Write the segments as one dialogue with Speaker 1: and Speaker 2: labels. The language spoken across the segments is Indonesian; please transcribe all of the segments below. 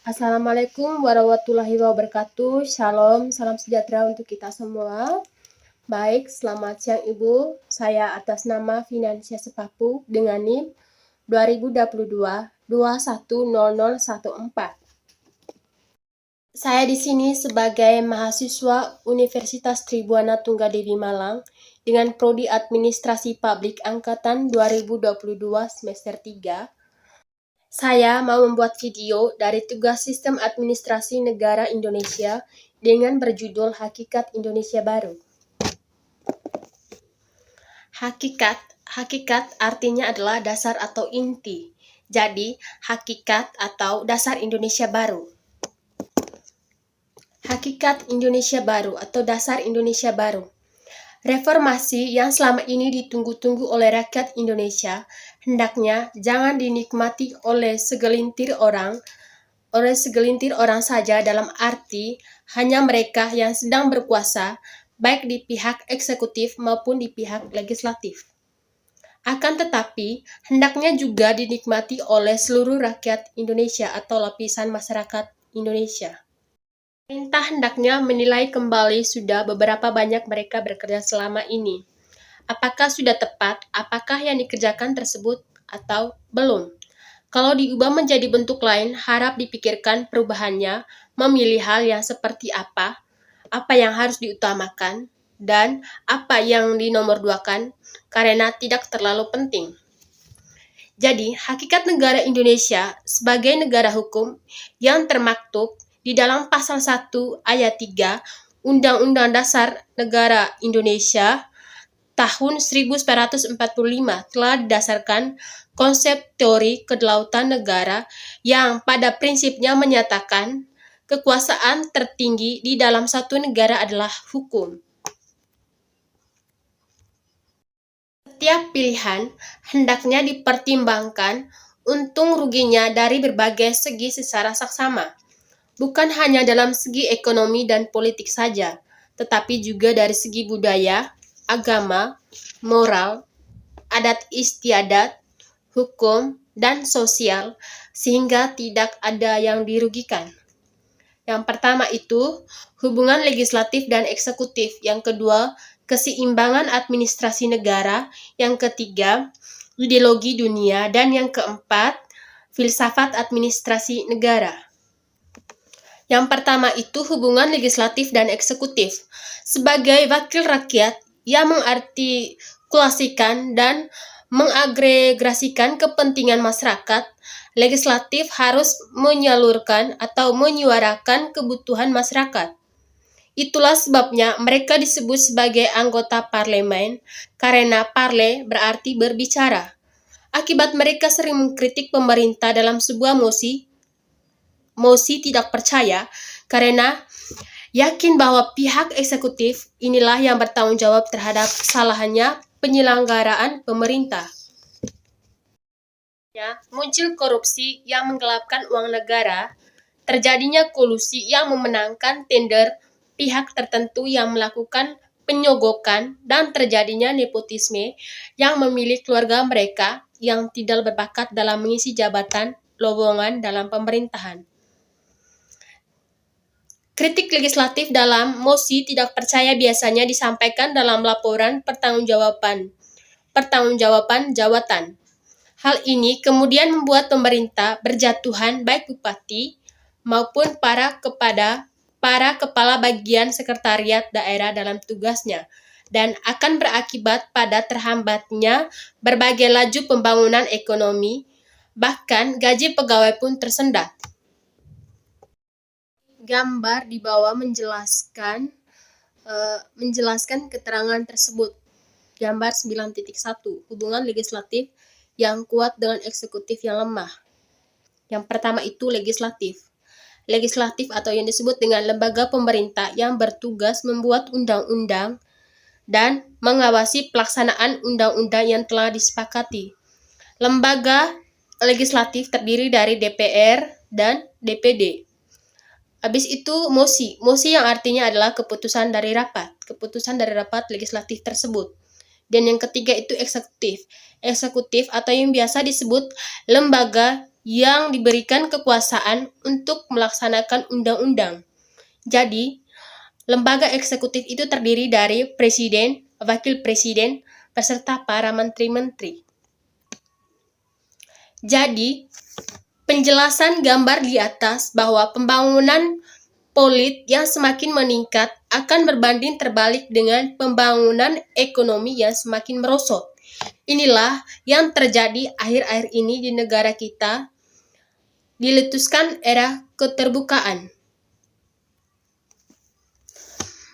Speaker 1: Assalamualaikum warahmatullahi wabarakatuh. Shalom, salam sejahtera untuk kita semua. Baik, selamat siang Ibu. Saya atas nama Finansia Sepapu dengan NIM 2022-210014. Saya di sini sebagai mahasiswa Universitas Tribuana Tunggadewi Malang dengan Prodi Administrasi Publik Angkatan 2022 semester 3. Saya mau membuat video dari tugas Sistem Administrasi Negara Indonesia dengan berjudul Hakikat Indonesia Baru. Hakikat artinya adalah dasar atau inti. Jadi, hakikat atau dasar Indonesia baru. Hakikat Indonesia baru atau dasar Indonesia baru. Reformasi yang selama ini ditunggu-tunggu oleh rakyat Indonesia hendaknya jangan dinikmati oleh segelintir orang saja, dalam arti hanya mereka yang sedang berkuasa, baik di pihak eksekutif maupun di pihak legislatif. Akan tetapi, hendaknya juga dinikmati oleh seluruh rakyat Indonesia atau lapisan masyarakat Indonesia. Pemerintah hendaknya menilai kembali sudah beberapa banyak mereka bekerja selama ini. Apakah sudah tepat? Apakah yang dikerjakan tersebut atau belum? Kalau diubah menjadi bentuk lain, harap dipikirkan perubahannya, memilih hal yang seperti apa yang harus diutamakan, dan apa yang dinomorduakan, karena tidak terlalu penting. Jadi, hakikat negara Indonesia sebagai negara hukum yang termaktub di dalam pasal 1 ayat 3 Undang-Undang Dasar Negara Indonesia tahun 1945 telah didasarkan konsep teori kedaulatan negara yang pada prinsipnya menyatakan kekuasaan tertinggi di dalam satu negara adalah hukum. Setiap pilihan hendaknya dipertimbangkan untung ruginya dari berbagai segi secara saksama, bukan hanya dalam segi ekonomi dan politik saja, tetapi juga dari segi budaya, agama, moral, adat istiadat, hukum, dan sosial, sehingga tidak ada yang dirugikan. Yang pertama itu hubungan legislatif dan eksekutif, yang kedua keseimbangan administrasi negara, yang ketiga ideologi dunia, dan yang keempat filsafat administrasi negara. Yang pertama itu hubungan legislatif dan eksekutif. Sebagai wakil rakyat yang mengartikulasikan dan mengagregasikan kepentingan masyarakat, legislatif harus menyalurkan atau menyuarakan kebutuhan masyarakat. Itulah sebabnya mereka disebut sebagai anggota parlemen, karena parle berarti berbicara. Akibat mereka sering mengkritik pemerintah dalam sebuah mosi tidak percaya, karena yakin bahwa pihak eksekutif inilah yang bertanggung jawab terhadap kesalahannya penyelenggaraan pemerintah. Muncul korupsi yang menggelapkan uang negara, terjadinya kolusi yang memenangkan tender pihak tertentu yang melakukan penyogokan, dan terjadinya nepotisme yang memilih keluarga mereka yang tidak berbakat dalam mengisi jabatan lowongan dalam pemerintahan. Kritik legislatif dalam mosi tidak percaya biasanya disampaikan dalam laporan pertanggungjawaban jabatan. Hal ini kemudian membuat pemerintah berjatuhan baik bupati maupun para kepala bagian sekretariat daerah dalam tugasnya, dan akan berakibat pada terhambatnya berbagai laju pembangunan ekonomi, bahkan gaji pegawai pun tersendat. Gambar di bawah menjelaskan keterangan tersebut. Gambar 9.1 hubungan legislatif yang kuat dengan eksekutif yang lemah. Yang pertama itu legislatif. Legislatif atau yang disebut dengan lembaga pemerintah yang bertugas membuat undang-undang dan mengawasi pelaksanaan undang-undang yang telah disepakati. Lembaga legislatif terdiri dari DPR dan DPD. Habis itu mosi yang artinya adalah keputusan dari rapat legislatif tersebut. Dan yang ketiga itu eksekutif atau yang biasa disebut lembaga yang diberikan kekuasaan untuk melaksanakan undang-undang. Jadi, lembaga eksekutif itu terdiri dari presiden, wakil presiden, beserta para menteri-menteri. Jadi, penjelasan gambar di atas bahwa pembangunan polit yang semakin meningkat akan berbanding terbalik dengan pembangunan ekonomi yang semakin merosot. Inilah yang terjadi akhir-akhir ini di negara kita, diletuskan era keterbukaan.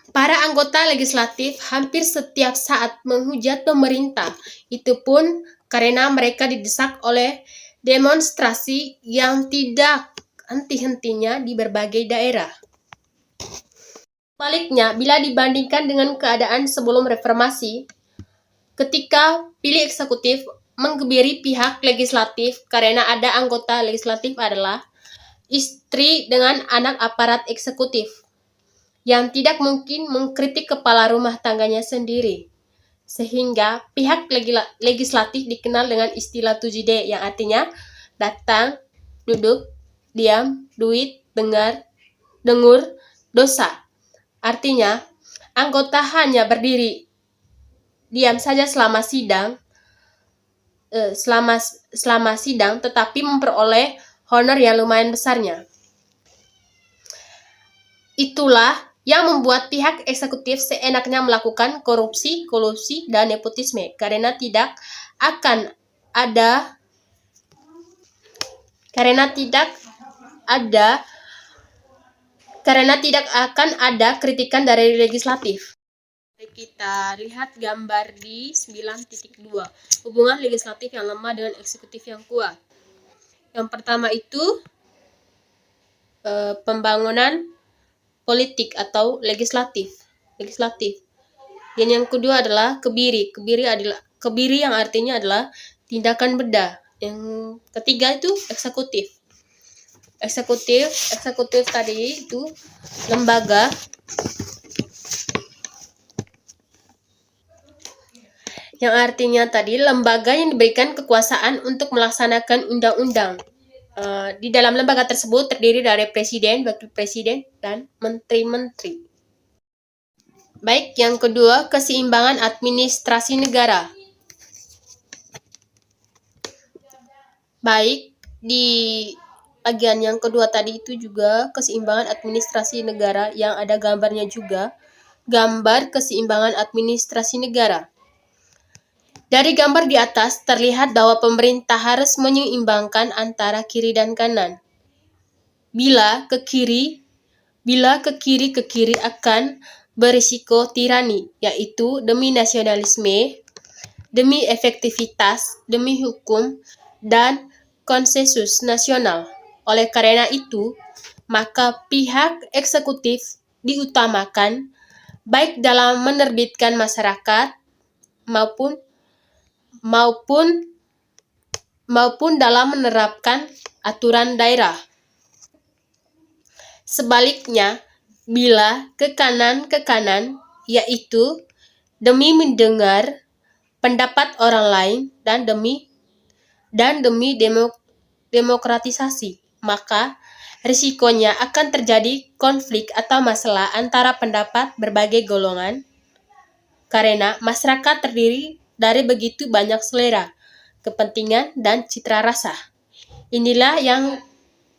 Speaker 1: Para anggota legislatif hampir setiap saat menghujat pemerintah, itu pun karena mereka didesak oleh demonstrasi yang tidak henti-hentinya di berbagai daerah. Baliknya, bila dibandingkan dengan keadaan sebelum reformasi, ketika pilih eksekutif menggebiri pihak legislatif karena ada anggota legislatif adalah istri dengan anak aparat eksekutif yang tidak mungkin mengkritik kepala rumah tangganya sendiri. Sehingga pihak legislatif dikenal dengan istilah 7D yang artinya datang, duduk, diam, duit, dengur, dosa. Artinya, anggota hanya berdiri diam saja selama sidang, tetapi memperoleh honor yang lumayan besarnya. Itulah yang membuat pihak eksekutif seenaknya melakukan korupsi, kolusi, dan nepotisme karena tidak akan ada kritikan dari legislatif. Kita lihat gambar di 9.2, hubungan legislatif yang lemah dengan eksekutif yang kuat. Yang pertama itu pembangunan politik atau legislatif. Dan yang kedua adalah kebiri yang artinya adalah tindakan bedah. Yang ketiga itu eksekutif. Eksekutif tadi itu lembaga yang artinya tadi lembaga yang diberikan kekuasaan untuk melaksanakan undang-undang. Di dalam lembaga tersebut terdiri dari presiden, wakil presiden, dan menteri-menteri. Baik, yang kedua, keseimbangan administrasi negara. Baik, di bagian yang kedua tadi itu juga keseimbangan administrasi negara yang ada gambarnya juga. Gambar keseimbangan administrasi negara. Dari gambar di atas terlihat bahwa pemerintah harus menyeimbangkan antara kiri dan kanan. Bila ke kiri akan berisiko tirani, yaitu demi nasionalisme, demi efektivitas, demi hukum, dan konsensus nasional. Oleh karena itu, maka pihak eksekutif diutamakan baik dalam menerbitkan masyarakat maupun dalam menerapkan aturan daerah. Sebaliknya, bila ke kanan, yaitu demi mendengar pendapat orang lain dan demi demokratisasi, maka risikonya akan terjadi konflik atau masalah antara pendapat berbagai golongan karena masyarakat terdiri dari begitu banyak selera, kepentingan, dan citra rasa. Inilah yang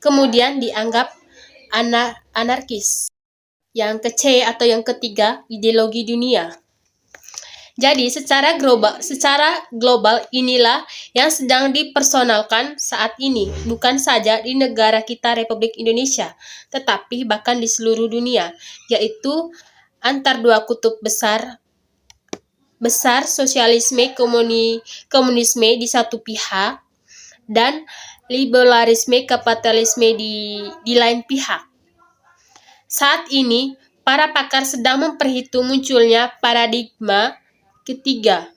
Speaker 1: kemudian dianggap anarkis. Yang atau yang ketiga, ideologi dunia. Jadi secara global inilah yang sedang dipersonalkan saat ini, bukan saja di negara kita Republik Indonesia, tetapi bahkan di seluruh dunia, yaitu antar dua kutub besar sosialisme komunisme di satu pihak dan liberalisme kapitalisme di lain pihak. Saat ini para pakar sedang memperhitung munculnya paradigma ketiga,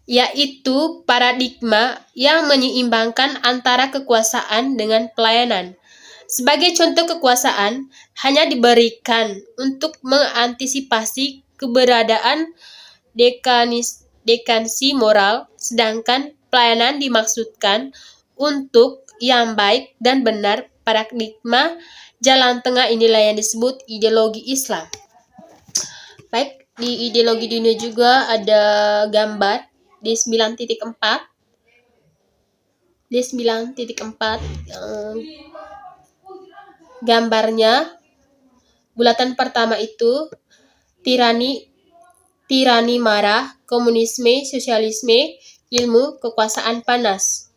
Speaker 1: yaitu paradigma yang menyeimbangkan antara kekuasaan dengan pelayanan. Sebagai contoh, kekuasaan hanya diberikan untuk mengantisipasi keberadaan dekansi moral, sedangkan pelayanan dimaksudkan untuk yang baik dan benar. Paradigma jalan tengah inilah yang disebut ideologi Islam. Baik, di ideologi dunia juga ada gambar di 9.4. Di 9.4 gambarnya bulatan pertama itu tirani marah, komunisme, sosialisme, ilmu, kekuasaan panas.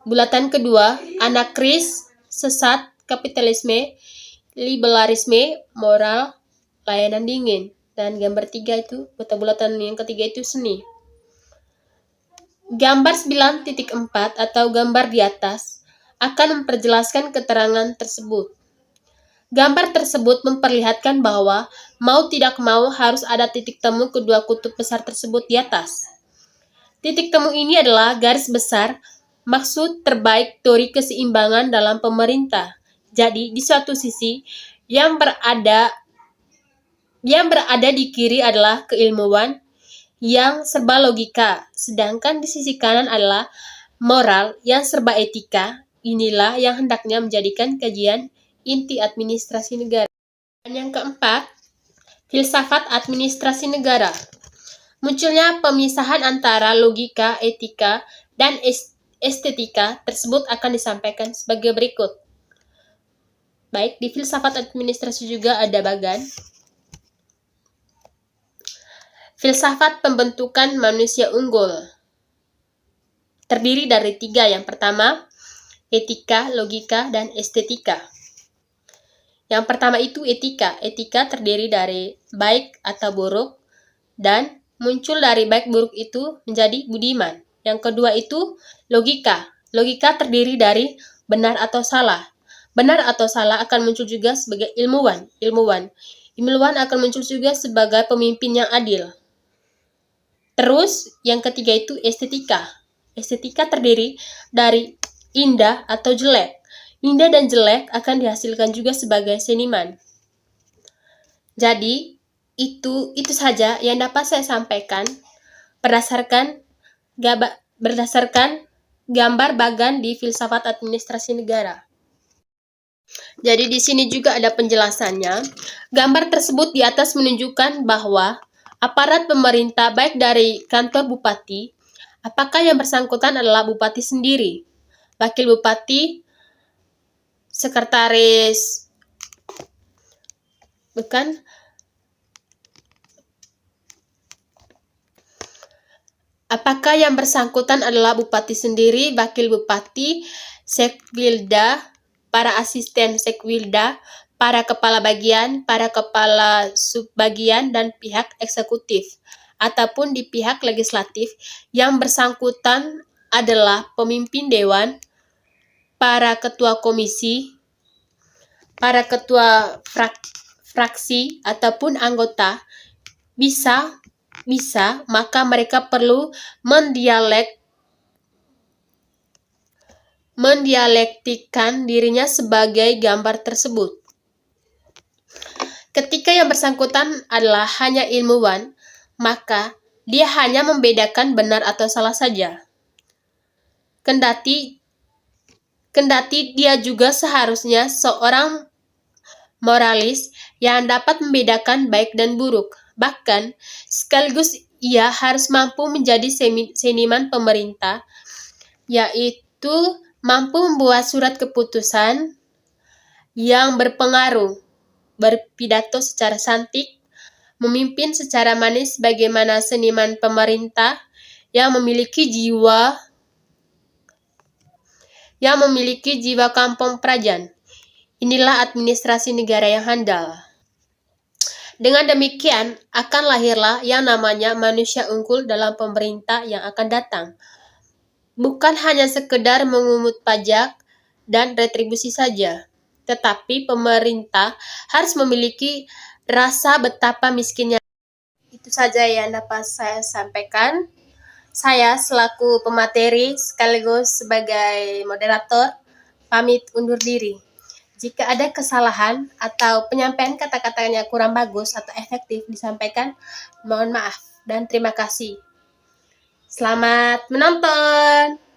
Speaker 1: Bulatan kedua, anarkis, sesat, kapitalisme, liberalisme, moral, layanan dingin. Dan gambar 3 itu, bulatan yang ketiga itu seni. Gambar 9.4 atau gambar di atas akan memperjelaskan keterangan tersebut. Gambar tersebut memperlihatkan bahwa mau tidak mau harus ada titik temu kedua kutub besar tersebut di atas. Titik temu ini adalah garis besar maksud terbaik teori keseimbangan dalam pemerintah. Jadi, di suatu sisi yang berada di kiri adalah keilmuan yang serba logika, sedangkan di sisi kanan adalah moral yang serba etika. Inilah yang hendaknya menjadikan kajian inti administrasi negara. Dan yang keempat, filsafat administrasi negara. Munculnya pemisahan antara logika, etika, dan estetika tersebut akan disampaikan sebagai berikut. Baik, di filsafat administrasi juga ada bagan. Filsafat pembentukan manusia unggul. Terdiri dari 3. Yang pertama, etika, logika, dan estetika. Yang pertama itu etika. Etika terdiri dari baik atau buruk, dan muncul dari baik buruk itu menjadi budiman. Yang kedua itu logika. Logika terdiri dari benar atau salah. Benar atau salah akan muncul juga sebagai ilmuwan. Ilmuwan akan muncul juga sebagai pemimpin yang adil. Terus yang ketiga itu estetika. Estetika terdiri dari indah atau jelek. Indah dan jelek akan dihasilkan juga sebagai seniman. Jadi itu saja yang dapat saya sampaikan berdasarkan gambar bagan di filsafat administrasi negara. Jadi di sini juga ada penjelasannya. Gambar tersebut di atas menunjukkan bahwa aparat pemerintah baik dari kantor bupati, apakah yang bersangkutan adalah bupati sendiri, wakil bupati, sekretaris, apakah yang bersangkutan adalah bupati sendiri, wakil bupati, sekwilda, para asisten sekwilda, para kepala bagian, para kepala subbagian, dan pihak eksekutif, ataupun di pihak legislatif yang bersangkutan adalah pemimpin dewan, para ketua komisi, para ketua fraksi, ataupun anggota, bisa, maka mereka perlu mendialektikkan dirinya sebagai gambar tersebut. Ketika yang bersangkutan adalah hanya ilmuwan, maka dia hanya membedakan benar atau salah saja. Kendati dia juga seharusnya seorang moralis yang dapat membedakan baik dan buruk. Bahkan, sekaligus ia harus mampu menjadi seniman pemerintah, yaitu mampu membuat surat keputusan yang berpengaruh, berpidato secara cantik, memimpin secara manis bagaimana seniman pemerintah yang memiliki jiwa kampung prajan. Inilah administrasi negara yang handal. Dengan demikian, akan lahirlah yang namanya manusia unggul dalam pemerintah yang akan datang. Bukan hanya sekedar mengungut pajak dan retribusi saja, tetapi pemerintah harus memiliki rasa betapa miskinnya. Itu saja yang dapat saya sampaikan. Saya selaku pemateri sekaligus sebagai moderator pamit undur diri. Jika ada kesalahan atau penyampaian kata-katanya kurang bagus atau efektif disampaikan, mohon maaf dan terima kasih. Selamat menonton!